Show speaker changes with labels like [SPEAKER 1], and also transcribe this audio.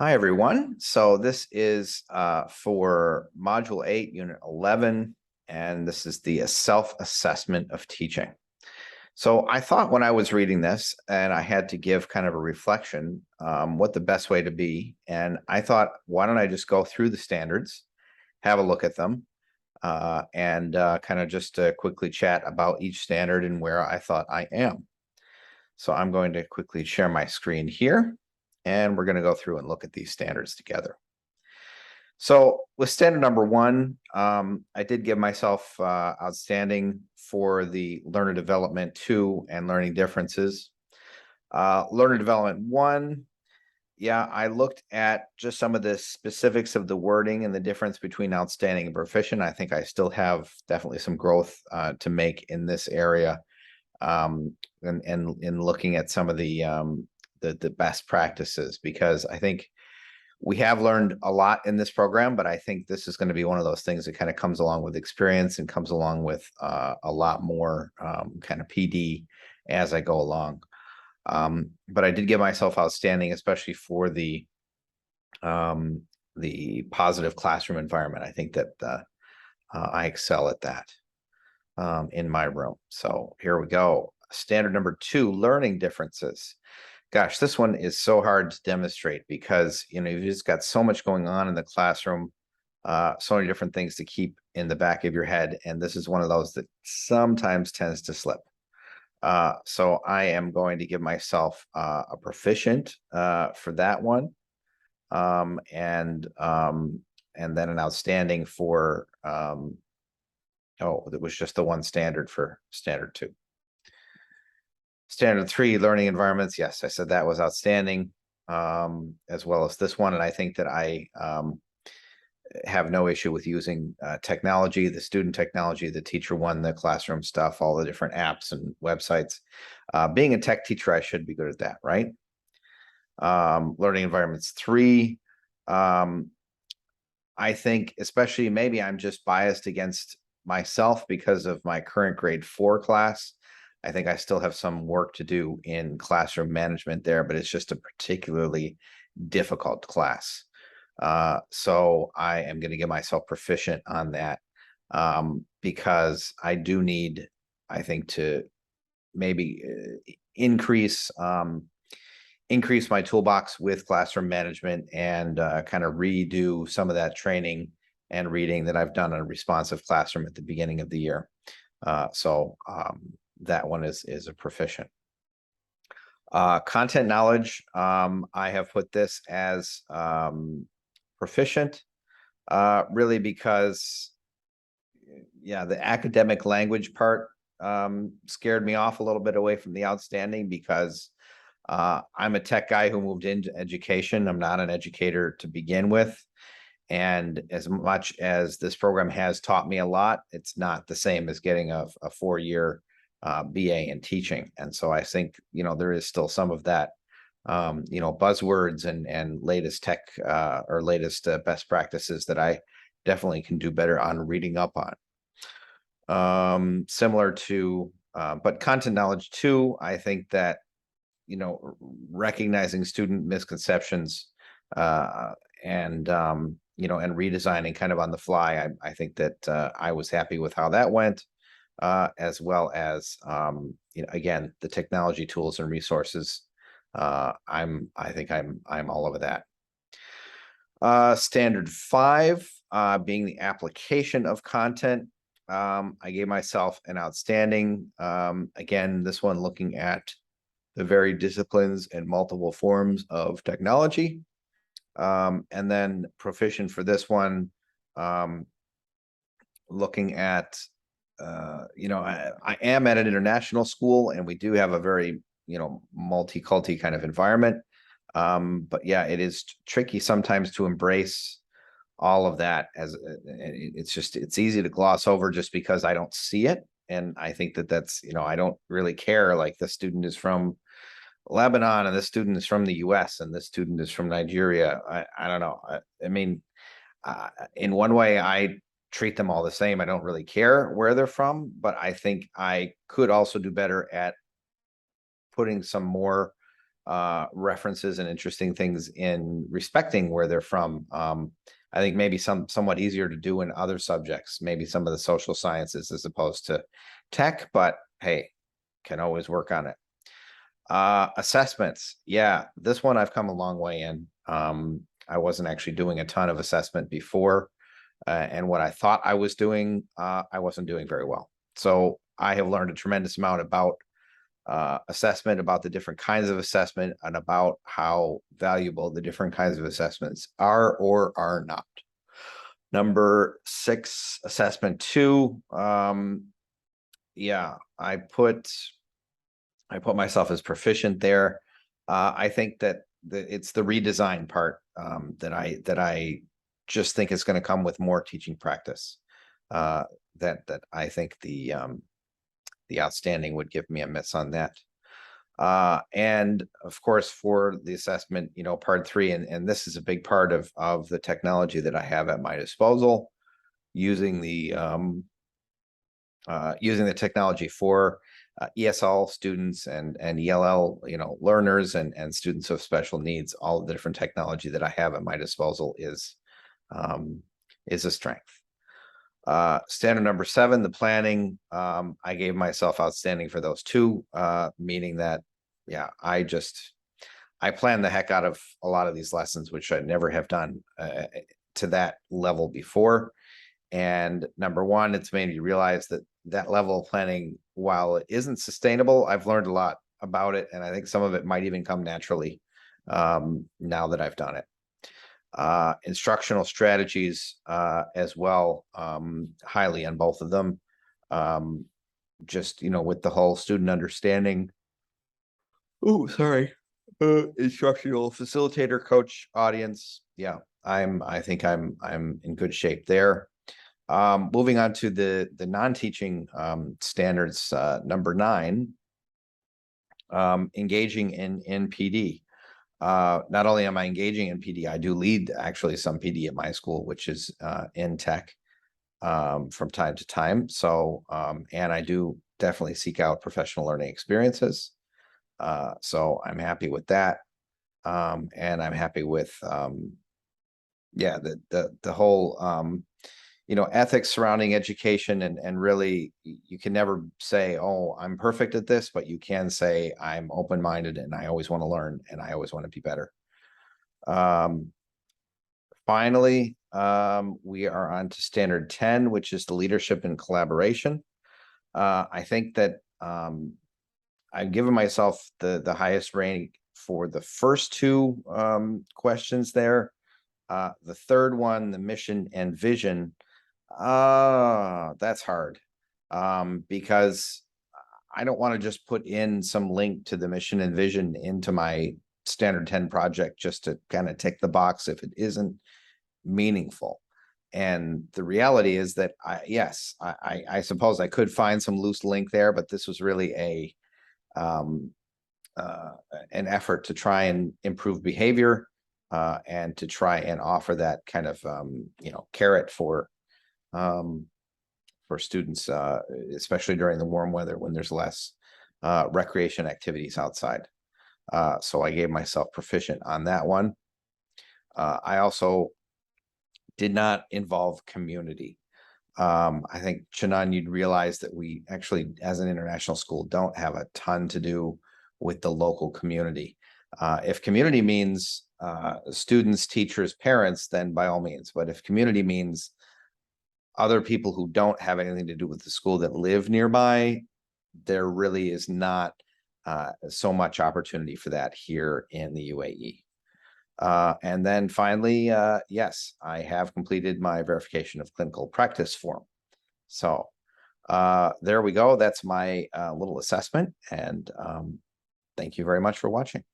[SPEAKER 1] Hi, everyone. So this is for Module 8, Unit 11, and this is the self-assessment of teaching. So I thought when I was reading this, and I had to give kind of a reflection, what the best way to be, and I thought, why don't I just go through the standards, have a look at them, and kind of just quickly chat about each standard and where I thought I am. So I'm going to quickly share my screen here, and we're going to go through and look at these standards together. So with standard number 1, I did give myself outstanding for the learner development 2 and learning differences. Learner development 1, yeah, I looked at just some of the specifics of the wording and the difference between outstanding and proficient. I think I still have definitely some growth to make in this area. And in looking at some of the best practices, because I think we have learned a lot in this program, but I think this is going to be one of those things that kind of comes along with experience and comes along with a lot more kind of PD as I go along. But I did give myself outstanding, especially for the positive classroom environment. I think that I excel at that in my room. So here we go. Standard number 2, learning differences. Gosh, this one is so hard to demonstrate because, you've just got so much going on in the classroom, so many different things to keep in the back of your head. And this is one of those that sometimes tends to slip. So I am going to give myself a proficient for that one. And then an outstanding for, it was just the one standard for standard 2. Standard 3, learning environments. Yes, I said that was outstanding, as well as this one. And I think that I have no issue with using technology, the student technology, the teacher one, the classroom stuff, all the different apps and websites. Being a tech teacher, I should be good at that, right? Learning environments 3. I think especially maybe I'm just biased against myself because of my current grade 4 class. I think I still have some work to do in classroom management there, but it's just a particularly difficult class. So I am going to give myself proficient on that, because I do need, I think, to maybe increase my toolbox with classroom management and kind of redo some of that training and reading that I've done on a responsive classroom at the beginning of the year. So that one is a proficient. Content knowledge, I have put this as proficient, really because, yeah, the academic language part scared me off a little bit away from the outstanding, because I'm a tech guy who moved into education. I'm not an educator to begin with. And as much as this program has taught me a lot, it's not the same as getting a 4-year BA in teaching. And so I think, there is still some of that, buzzwords and latest tech or latest best practices that I definitely can do better on reading up on. Similar to, but content knowledge too, I think that, recognizing student misconceptions and redesigning kind of on the fly. I think that I was happy with how that went, as well as, again, the technology tools and resources. I think I'm all over that. Standard 5, being the application of content. I gave myself an outstanding. Again, this one looking at the varied disciplines and multiple forms of technology. And then proficient for this one, looking at, I am at an international school, and we do have a very, multi-culti kind of environment. But yeah, it is tricky sometimes to embrace all of that, as it's easy to gloss over just because I don't see it. And I think that's, I don't really care. Like, the student is from Lebanon, and this student is from the US, and this student is from Nigeria. I don't know. I mean, in one way, I treat them all the same. I don't really care where they're from, but I think I could also do better at putting some more references and interesting things in respecting where they're from. I think maybe somewhat easier to do in other subjects, maybe some of the social sciences as opposed to tech, but hey, can always work on it. Assessments. Yeah, this one I've come a long way in. I wasn't actually doing a ton of assessment before, and what I thought I was doing, I wasn't doing very well. So I have learned a tremendous amount about assessment, about the different kinds of assessment, and about how valuable the different kinds of assessments are or are not. Number 6, assessment 2. Yeah, I put myself as proficient there. I think that it's the redesign part that I just think is going to come with more teaching practice. That I think the outstanding would give me a miss on that. And of course, for the assessment, part 3, and this is a big part of the technology that I have at my disposal, using the technology for ESL students and ELL, learners and students of special needs. All of the different technology that I have at my disposal is a strength. Standard number 7, the planning. I gave myself outstanding for those 2, meaning that, yeah, I plan the heck out of a lot of these lessons, which I never have done to that level before. And number 1, it's made me realize that level of planning, while it isn't sustainable, I've learned a lot about it. And I think some of it might even come naturally now that I've done it. Instructional strategies as well, highly on both of them. Just, with the whole student understanding. Oh, sorry. Instructional facilitator, coach, audience. Yeah, I think I'm in good shape there. Moving on to the non-teaching standards, number 9, engaging in PD. Not only am I engaging in PD, I do lead actually some PD at my school, which is in tech from time to time. So, and I do definitely seek out professional learning experiences. So I'm happy with that. And I'm happy with, yeah, the whole, ethics surrounding education, and really you can never say, oh, I'm perfect at this, but you can say I'm open-minded and I always want to learn and I always want to be better. Finally, we are on to standard 10, which is the leadership and collaboration. I think that I've given myself the highest rank for the first 2 questions there. The third one, the mission and vision, that's hard, because I don't want to just put in some link to the mission and vision into my standard 10 project just to kind of tick the box if it isn't meaningful. And the reality is that I suppose I could find some loose link there, but this was really an effort to try and improve behavior, and to try and offer that kind of carrot for students, especially during the warm weather when there's less recreation activities outside. So I gave myself proficient on that one. I also did not involve community. I think, Chanan, you'd realize that we actually, as an international school, don't have a ton to do with the local community. If community means students, teachers, parents, then by all means. But if community means other people who don't have anything to do with the school that live nearby, there really is not so much opportunity for that here in the UAE. And then finally, yes, I have completed my verification of clinical practice form. So there we go. That's my little assessment. And thank you very much for watching.